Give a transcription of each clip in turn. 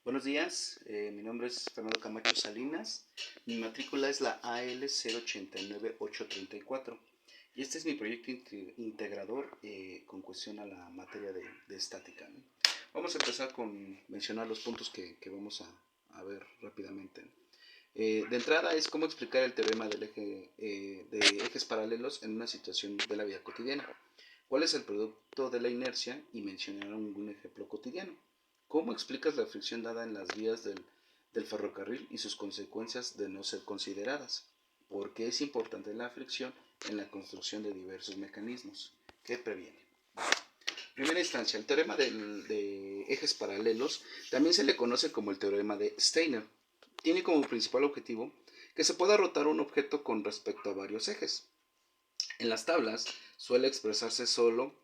Buenos días, mi nombre es Fernando Camacho Salinas, mi matrícula es la AL089834 y este es mi proyecto integrador con cuestión a la materia de estática, ¿no? Vamos a empezar con mencionar los puntos que vamos a ver rápidamente. De entrada es cómo explicar el teorema del eje, de ejes paralelos en una situación de la vida cotidiana. ¿Cuál es el producto de la inercia? Y mencionar un ejemplo cotidiano. ¿Cómo explicas la fricción dada en las vías del ferrocarril y sus consecuencias de no ser consideradas? ¿Por qué es importante la fricción en la construcción de diversos mecanismos? ¿Qué previene? En primera instancia, el teorema de ejes paralelos también se le conoce como el teorema de Steiner. Tiene como principal objetivo que se pueda rotar un objeto con respecto a varios ejes. En las tablas suele expresarse solo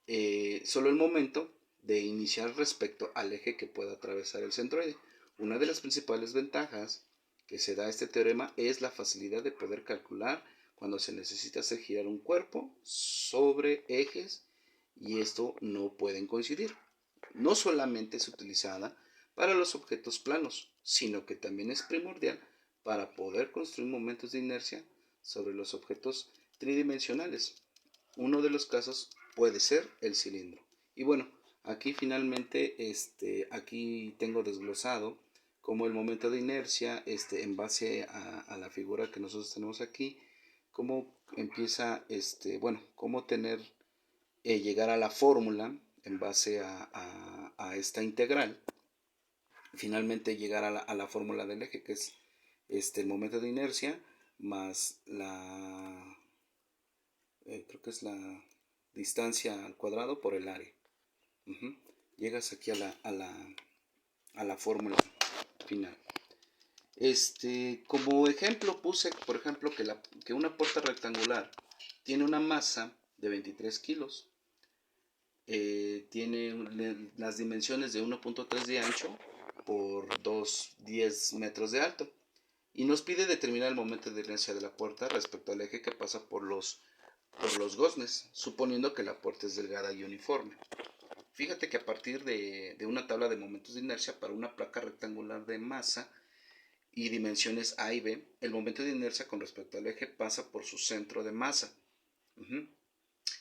el momento de iniciar respecto al eje que pueda atravesar el centroide. Una de las principales ventajas que se da a este teorema es la facilidad de poder calcular cuando se necesita hacer girar un cuerpo sobre ejes y esto no pueden coincidir. No solamente es utilizada para los objetos planos, sino que también es primordial para poder construir momentos de inercia sobre los objetos tridimensionales. Uno de los casos puede ser el cilindro. Y bueno, aquí finalmente, aquí tengo desglosado como el momento de inercia, en base a la figura que nosotros tenemos aquí, cómo empieza, cómo llegar a la fórmula en base a esta integral. Finalmente llegar a la fórmula del eje, que es el momento de inercia más creo que es la distancia al cuadrado por el área. Llegas aquí a la fórmula final. Como ejemplo puse, por ejemplo, que una puerta rectangular tiene una masa de 23 kilos. Tiene las dimensiones de 1.3 de ancho por 2,10 metros de alto. Y nos pide determinar el momento de inercia de la puerta respecto al eje que pasa por los goznes, suponiendo que la puerta es delgada y uniforme. Fíjate que a partir de una tabla de momentos de inercia para una placa rectangular de masa y dimensiones A y B, el momento de inercia con respecto al eje pasa por su centro de masa.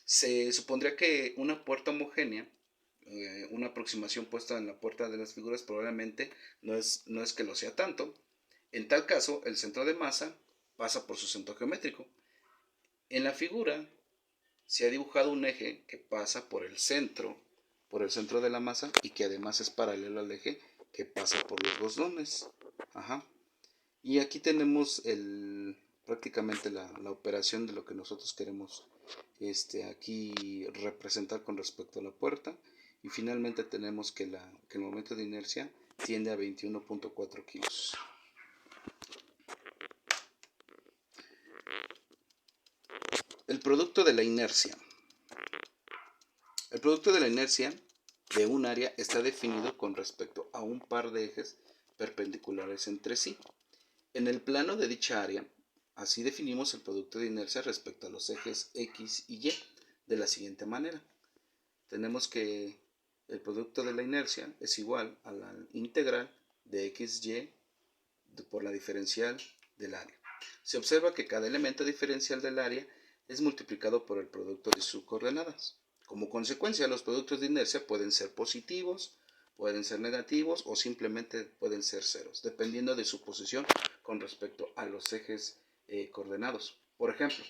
Se supondría que una puerta homogénea, una aproximación puesta en la puerta de las figuras probablemente no es que lo sea tanto. En tal caso, el centro de masa pasa por su centro geométrico. En la figura se ha dibujado un eje que pasa por el centro de la masa y que además es paralelo al eje que pasa por los gozones. Y aquí tenemos prácticamente la operación de lo que nosotros queremos aquí representar con respecto a la puerta. Y finalmente tenemos que el momento de inercia tiende a 21.4 kilos. El producto de la inercia. El producto de la inercia de un área está definido con respecto a un par de ejes perpendiculares entre sí. En el plano de dicha área, así definimos el producto de inercia respecto a los ejes X y Y de la siguiente manera. Tenemos que el producto de la inercia es igual a la integral de XY por la diferencial del área. Se observa que cada elemento diferencial del área es multiplicado por el producto de sus coordenadas. Como consecuencia, los productos de inercia pueden ser positivos, pueden ser negativos o simplemente pueden ser ceros, dependiendo de su posición con respecto a los ejes coordenados. Por ejemplo,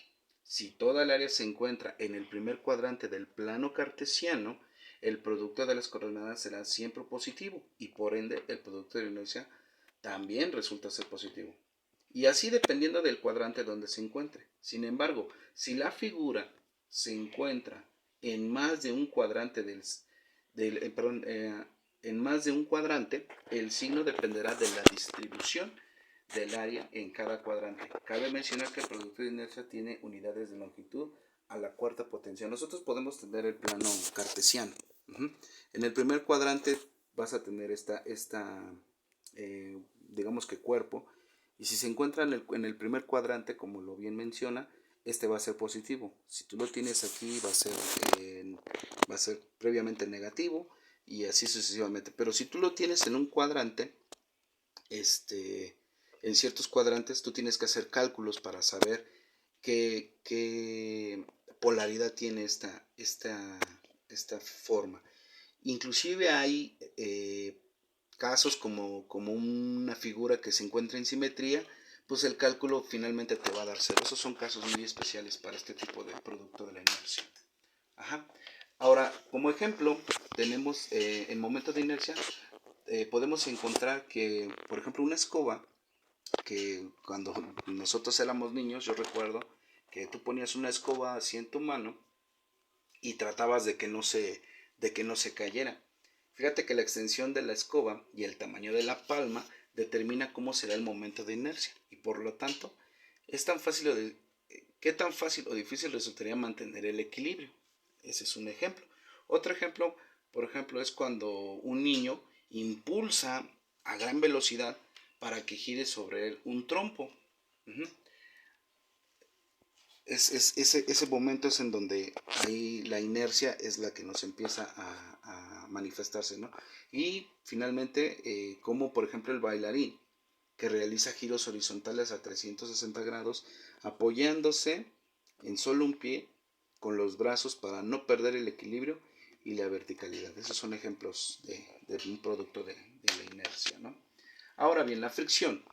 si toda el área se encuentra en el primer cuadrante del plano cartesiano, el producto de las coordenadas será siempre positivo y por ende el producto de la inercia también resulta ser positivo. Y así dependiendo del cuadrante donde se encuentre. Sin embargo, si la figura se encuentra en más de un cuadrante en más de un cuadrante, el signo dependerá de la distribución del área en cada cuadrante. Cabe mencionar que el producto de inercia tiene unidades de longitud a la cuarta potencia. Nosotros podemos tener el plano cartesiano. En el primer cuadrante vas a tener digamos que cuerpo, y si se encuentra en el primer cuadrante, como lo bien menciona, este va a ser positivo. Si tú lo tienes aquí, va a ser previamente negativo. y así sucesivamente. Pero si tú lo tienes en un cuadrante, en ciertos cuadrantes tú tienes que hacer cálculos para saber qué polaridad tiene esta forma. Inclusive hay casos como una figura que se encuentra en simetría, pues el cálculo finalmente te va a dar cero. Esos son casos muy especiales para este tipo de producto de la inercia. Ajá. Ahora, como ejemplo, tenemos en momentos de inercia, podemos encontrar que, por ejemplo, una escoba, que cuando nosotros éramos niños, yo recuerdo que tú ponías una escoba así en tu mano y tratabas de que no se cayera. Fíjate que la extensión de la escoba y el tamaño de la palma determina cómo será el momento de inercia y por lo tanto es tan fácil qué tan fácil o difícil resultaría mantener el equilibrio. Ese es un ejemplo. Otro ejemplo, por ejemplo, es cuando un niño impulsa a gran velocidad para que gire sobre él un trompo. Uh-huh. Ese momento es en donde ahí la inercia es la que nos empieza a manifestarse, ¿no? Y finalmente, como por ejemplo el bailarín, que realiza giros horizontales a 360 grados, apoyándose en solo un pie con los brazos para no perder el equilibrio y la verticalidad. Esos son ejemplos de un producto de la inercia, ¿no? Ahora bien, la fricción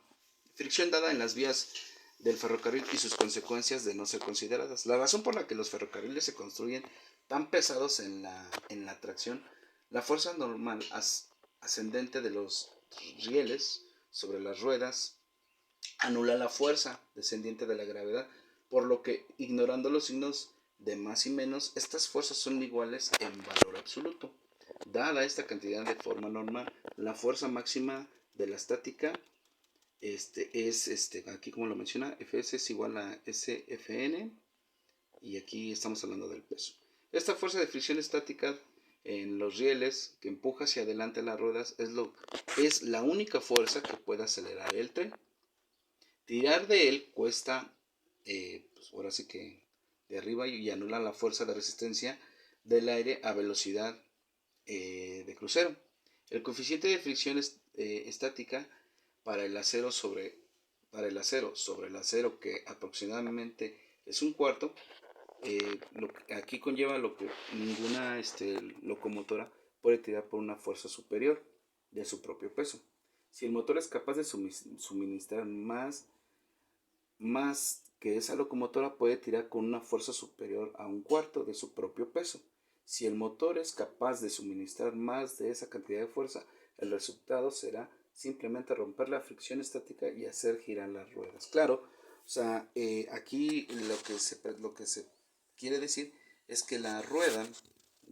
dada en las vías del ferrocarril y sus consecuencias de no ser consideradas. La razón por la que los ferrocarriles se construyen tan pesados en la tracción, la fuerza normal ascendente de los rieles sobre las ruedas anula la fuerza descendiente de la gravedad, por lo que, ignorando los signos de más y menos, estas fuerzas son iguales en valor absoluto. Dada esta cantidad de forma normal, la fuerza máxima de la estática aquí como lo menciona, Fs es igual a Sfn, y aquí estamos hablando del peso. Esta fuerza de fricción estática en los rieles que empuja hacia adelante las ruedas es la única fuerza que puede acelerar el tren. Tirar de él cuesta, pues ahora sí que de arriba, y anula la fuerza de resistencia del aire a velocidad de crucero. El coeficiente de fricción estática para el acero sobre el acero, que aproximadamente es un cuarto, aquí conlleva lo que ninguna locomotora puede tirar por una fuerza superior de su propio peso. Si el motor es capaz de suministrar más que esa locomotora, puede tirar con una fuerza superior a un cuarto de su propio peso. Si el motor es capaz de suministrar más de esa cantidad de fuerza, el resultado será simplemente romper la fricción estática y hacer girar las ruedas. Claro, o sea, aquí lo que se quiere decir es que la rueda,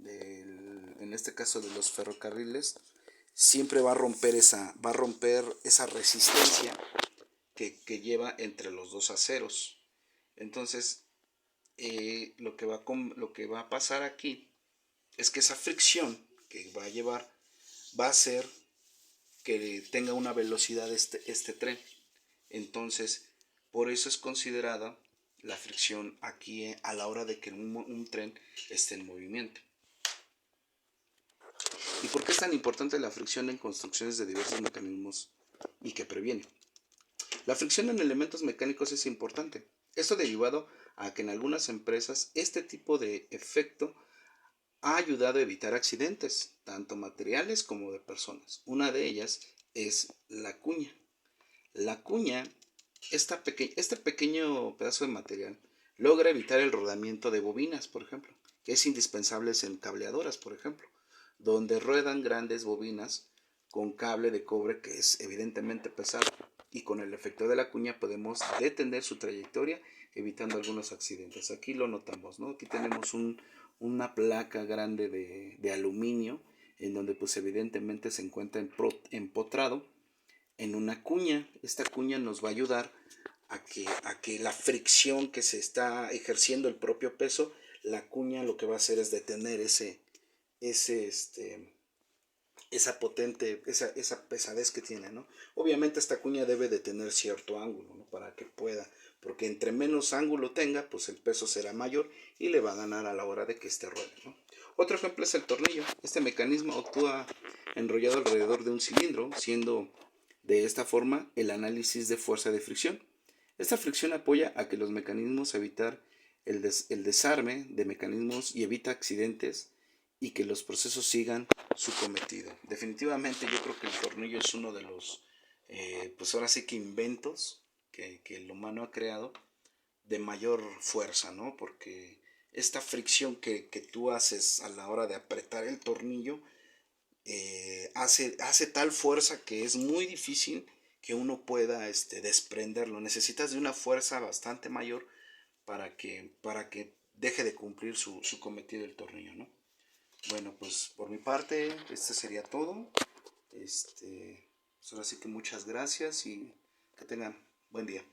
en este caso de los ferrocarriles, siempre va a romper esa resistencia que lleva entre los dos aceros. Entonces, lo que va a pasar aquí es que esa fricción que va a llevar va a hacer que tenga una velocidad este tren. Entonces, por eso es considerada la fricción aquí a la hora de que un tren esté en movimiento. ¿Y por qué es tan importante la fricción en construcciones de diversos mecanismos y que previene? La fricción en elementos mecánicos es importante. Esto derivado a que en algunas empresas este tipo de efecto ha ayudado a evitar accidentes, tanto materiales como de personas. Una de ellas es la cuña. La cuña, este pequeño pedazo de material, logra evitar el rodamiento de bobinas, por ejemplo, que es indispensable en cableadoras, por ejemplo, donde ruedan grandes bobinas con cable de cobre que es evidentemente pesado, y con el efecto de la cuña podemos detener su trayectoria evitando algunos accidentes. Aquí lo notamos, ¿no? Aquí tenemos una placa grande de aluminio en donde pues evidentemente se encuentra empotrado en una cuña. Esta cuña nos va a ayudar a que la fricción que se está ejerciendo el propio peso, la cuña lo que va a hacer es detener esa pesadez que tiene, ¿no? Obviamente esta cuña debe de tener cierto ángulo, ¿no? Para que pueda, porque entre menos ángulo tenga, pues el peso será mayor y le va a ganar a la hora de que este ruede, ¿no? Otro ejemplo es el tornillo. Este mecanismo actúa enrollado alrededor de un cilindro, siendo de esta forma el análisis de fuerza de fricción. Esta fricción apoya a que los mecanismos evitar el desarme de mecanismos y evita accidentes y que los procesos sigan su cometido. Definitivamente yo creo que el tornillo es uno de los, pues ahora sí que inventos que el humano ha creado de mayor fuerza, ¿no? Porque esta fricción que tú haces a la hora de apretar el tornillo hace tal fuerza que es muy difícil que uno pueda desprenderlo. Necesitas de una fuerza bastante mayor para que deje de cumplir su cometido el tornillo, ¿no? Bueno, pues por mi parte, este sería todo. Pues ahora sí que muchas gracias y que tengan buen día.